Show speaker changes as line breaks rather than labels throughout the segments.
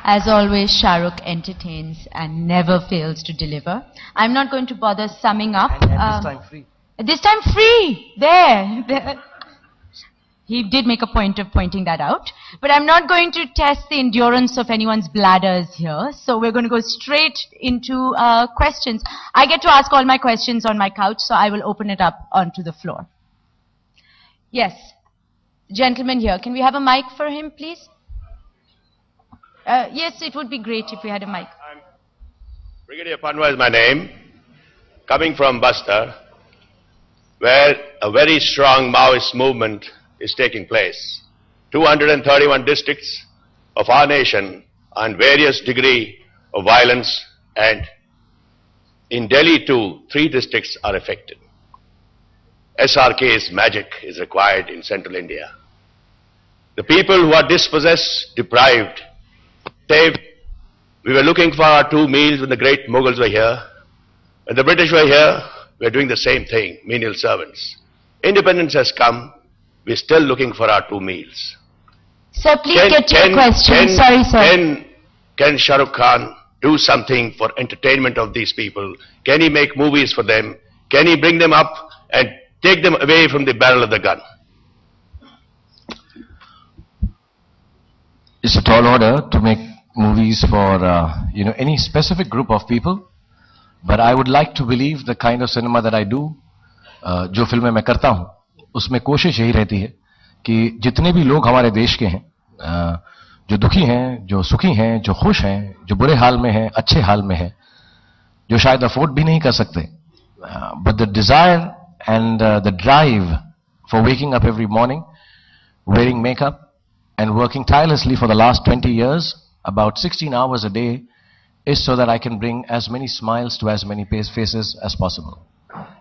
As always, Shah Rukh entertains and never fails to deliver. I'm not going to bother summing up.
And this time free.
This time free! There. He did make a point of pointing that out. But I'm not going to test the endurance of anyone's bladders here. So we're going to go straight into questions. I get to ask all my questions on my couch, so I will open it up onto the floor. Yes. Gentleman here. Can we have a mic for him, please? Yes, it would be great if we had a mic.
Brigadier Panwa is my name, coming from Bastar, where a very strong Maoist movement is taking place. 231 districts of our nation on various degree of violence, and in Delhi too, 3 districts are affected. SRK's magic is required in central India. The people who are dispossessed, deprived, we were looking for our 2 meals when the great Mughals were here. When the British were here, we were doing the same thing, menial servants. Independence has come, we're still looking for our 2 meals.
Sir, please get to your question. Sorry, sir.
Can Shah Rukh Khan do something for entertainment of these people? Can he make movies for them? Can he bring them up and take them away from the barrel of the gun?
It's a tall order to make movies for any specific group of people, but I would like to believe the kind of cinema that I do, जो फिल्में मैं करता हूँ, उसमें कोशिश यही रहती है कि जितने भी लोग हमारे देश के हैं, जो दुखी हैं, जो सुखी हैं, जो खुश हैं, जो बुरे हाल में हैं, अच्छे हाल में हैं, जो शायद अफोर्ड भी नहीं कर सकते, but the desire and the drive for waking up every morning, wearing makeup and working tirelessly for the last 20 years, about 16 hours a day, is so that I can bring as many smiles to as many faces as possible.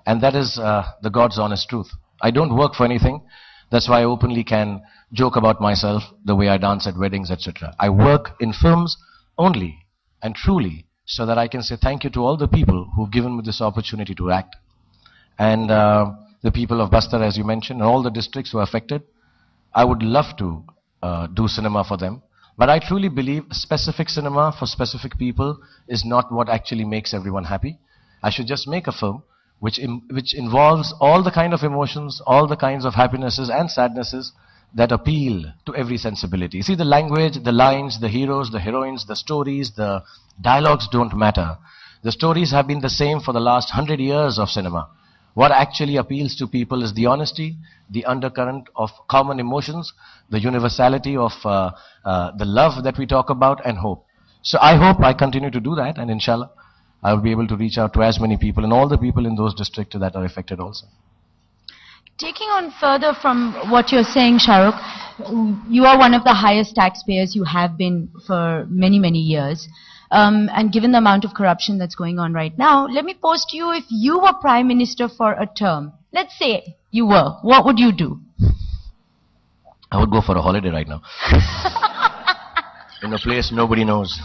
And that is the God's honest truth. I don't work for anything. That's why I openly can joke about myself, the way I dance at weddings, etc. I work in films only and truly so that I can say thank you to all the people who've given me this opportunity to act. And the people of Bastar, as you mentioned, and all the districts who are affected, I would love to do cinema for them. But I truly believe specific cinema for specific people is not what actually makes everyone happy. I should just make a film which involves all the kind of emotions, all the kinds of happinesses and sadnesses that appeal to every sensibility. You see, the language, the lines, the heroes, the heroines, the stories, the dialogues don't matter. The stories have been the same for the last 100 years of cinema. What actually appeals to people is the honesty, the undercurrent of common emotions, the universality of the love that we talk about, and hope. So I hope I continue to do that, and inshallah, I will be able to reach out to as many people and all the people in those districts that are affected also.
Taking on further from what you're saying, Shah Rukh, you are one of the highest taxpayers. You have been for many, many years. And given the amount of corruption that's going on right now, let me pose to you, if you were Prime Minister for a term, let's say you were, what would you do?
I would go for a holiday right now. In a place nobody knows.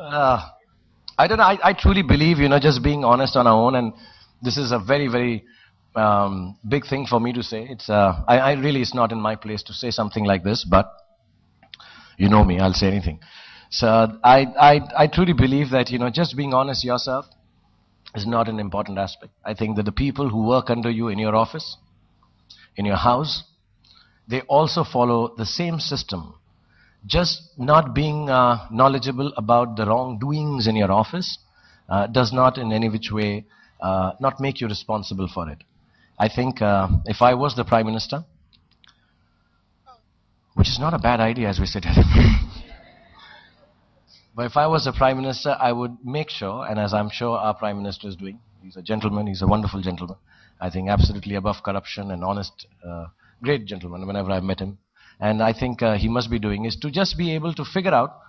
I don't know, I truly believe, just being honest on our own, and this is a very, very big thing for me to say. It's it's not in my place to say something like this, but you know me, I'll say anything. So I truly believe that, just being honest yourself is not an important aspect. I think that the people who work under you in your office, in your house, they also follow the same system. Just not being knowledgeable about the wrongdoings in your office does not in any which way not make you responsible for it. I think if I was the Prime Minister, which is not a bad idea as we sit here. But if I was a Prime Minister, I would make sure, and as I'm sure our Prime Minister is doing, he's a gentleman, he's a wonderful gentleman, I think absolutely above corruption and honest, great gentleman whenever I've met him. And I think he must be doing is to just be able to figure out,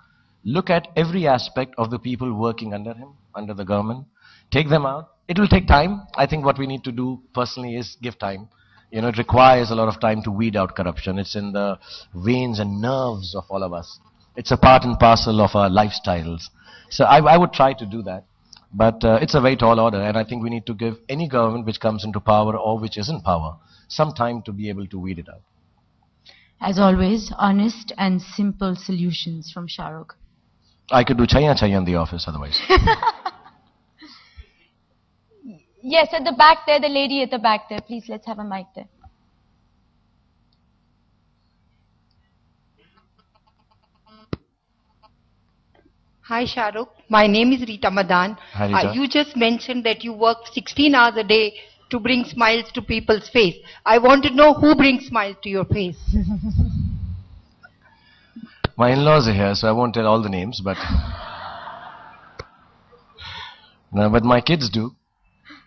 look at every aspect of the people working under him, under the government, take them out. It will take time. I think what we need to do personally is give time. It requires a lot of time to weed out corruption. It's in the veins and nerves of all of us. It's a part and parcel of our lifestyles. So I would try to do that. But it's a very tall order, and I think we need to give any government which comes into power or which is in power some time to be able to weed it out.
As always, honest and simple solutions from Shah Rukh.
I could do chaya in the office otherwise.
Yes, at the back there, the lady at the back there. Please, let's have a mic there.
Hi Shah Rukh, my name is Rita Madan.
Hi, Rita.
You just mentioned that you work 16 hours a day to bring smiles to people's face. I want to know who brings smiles to your face.
My in-laws are here, so I won't tell all the names, but no, but my kids do.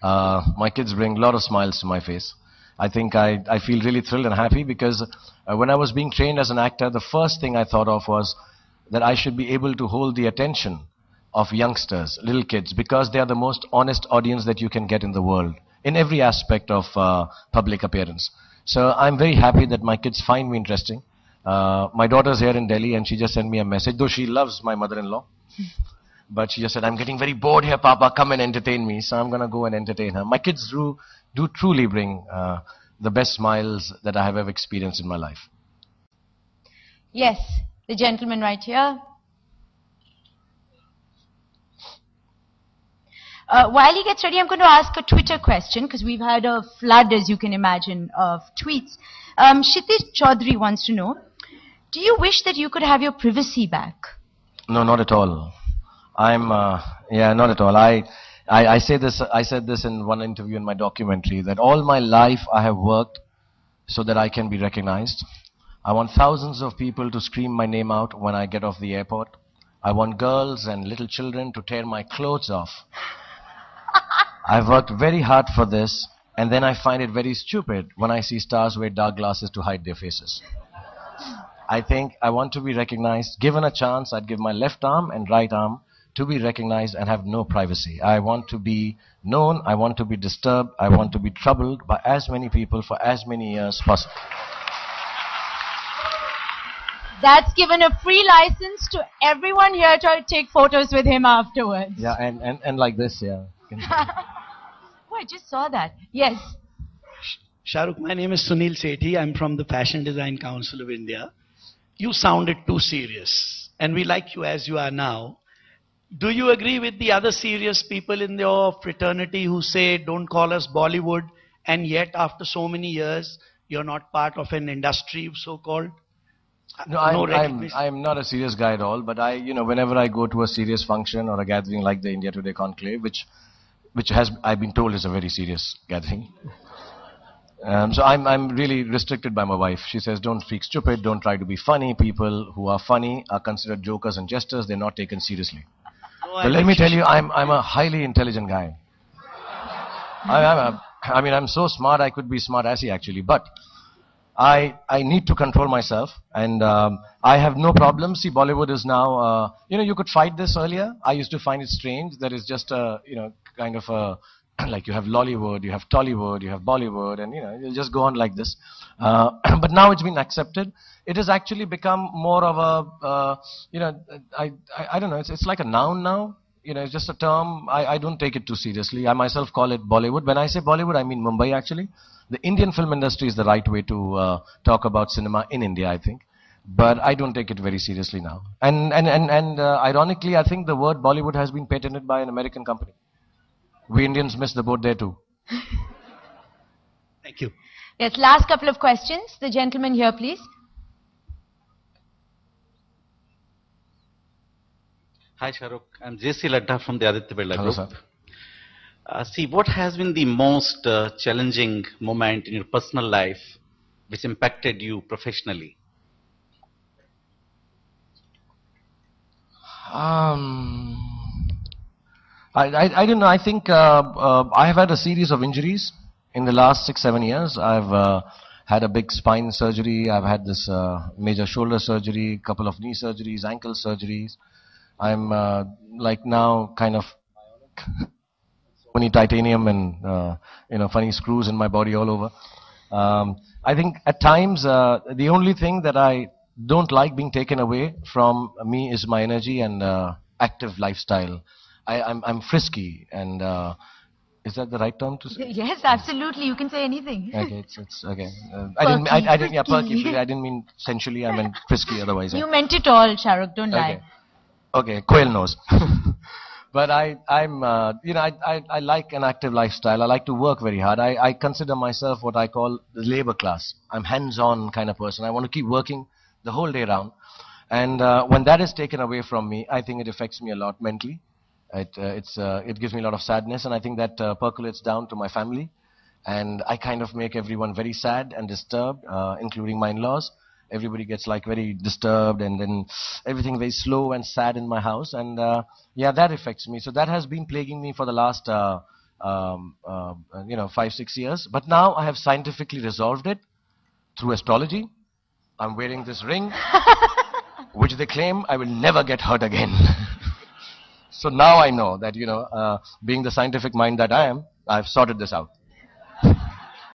My kids bring a lot of smiles to my face. I think I feel really thrilled and happy because when I was being trained as an actor, the first thing I thought of was that I should be able to hold the attention of youngsters, little kids, because they are the most honest audience that you can get in the world, in every aspect of public appearance. So I'm very happy that my kids find me interesting. My daughter's here in Delhi and she just sent me a message, though she loves my mother-in-law. But she just said, I'm getting very bored here, Papa, come and entertain me. So I'm going to go and entertain her. My kids do truly bring the best smiles that I have ever experienced in my life.
Yes, the gentleman right here. While he gets ready, I'm going to ask a Twitter question because we've had a flood, as you can imagine, of tweets. Kshitij Chaudhary wants to know, do you wish that you could have your privacy back?
No, not at all. Yeah, not at all. I said this in one interview in my documentary, that all my life I have worked so that I can be recognized. I want thousands of people to scream my name out when I get off the airport. I want girls and little children to tear my clothes off. I've worked very hard for this, and then I find it very stupid when I see stars wear dark glasses to hide their faces. I think I want to be recognized. Given a chance, I'd give my left arm and right arm to be recognized and have no privacy. I want to be known, I want to be disturbed, I want to be troubled by as many people for as many years possible.
That's given a free license to everyone here to take photos with him afterwards.
Yeah, and like this, yeah.
Oh, I just saw that. Yes.
Shah Rukh, my name is Sunil Sethi. I'm from the Fashion Design Council of India. You sounded too serious, and we like you as you are now. Do you agree with the other serious people in your fraternity who say, don't call us Bollywood, and yet after so many years, you're not part of an industry, so-called?
No, I'm not a serious guy at all, but whenever I go to a serious function or a gathering like the India Today Conclave, which I've been told is a very serious gathering. So I'm really restricted by my wife. She says, don't speak stupid, don't try to be funny. People who are funny are considered jokers and jesters. They're not taken seriously. No, but let me tell you, I'm a highly intelligent guy. I'm so smart, I could be smart-assy actually, but I need to control myself, and I have no problem. See, Bollywood is now, you could fight this earlier. I used to find it strange. There is just a, kind of a, like you have Lollywood, you have Tollywood, you have Bollywood, and you'll just go on like this. But now it's been accepted. It has actually become more of a, I don't know. It's like a noun now. It's just a term. I don't take it too seriously. I myself call it Bollywood. When I say Bollywood, I mean Mumbai actually. The Indian film industry is the right way to talk about cinema in India, I think. But I don't take it very seriously now. And ironically, I think the word Bollywood has been patented by an American company. We Indians missed the boat there too.
Thank you.
Yes, last couple of questions. The gentleman here, please.
Hi, Shah Rukh. I'm J.C. Ladda from the Aditya Birla
Hello,
Group.
sir.
See, what has been the most challenging moment in your personal life which impacted you professionally?
I don't know. I think I have had a series of injuries in the last 6-7 years. I've had a big spine surgery. I've had this major shoulder surgery, couple of knee surgeries, ankle surgeries. I'm like now kind of many titanium and funny screws in my body all over. I think at times the only thing that I don't like being taken away from me is my energy and active lifestyle. I'm frisky, and Is that the right term to say?
Yes, absolutely. You can say anything.
Okay, it's okay. I didn't, yeah, perky. I didn't mean sensually. I meant frisky. Otherwise,
You meant it all, Shah Rukh. Don't
okay.
lie.
Okay, Quail knows. But I like an active lifestyle. I like to work very hard. I consider myself what I call the labor class. I'm hands-on kind of person. I want to keep working the whole day round. And when that is taken away from me, I think it affects me a lot mentally. It gives me a lot of sadness, and I think that percolates down to my family. And I kind of make everyone very sad and disturbed, including my in-laws. Everybody gets like very disturbed, and then everything very slow and sad in my house. And yeah, that affects me. So that has been plaguing me for the last 5-6 years. But now I have scientifically resolved it through astrology. I'm wearing this ring, which they claim I will never get hurt again. So now I know that, being the scientific mind that I am, I've sorted this out.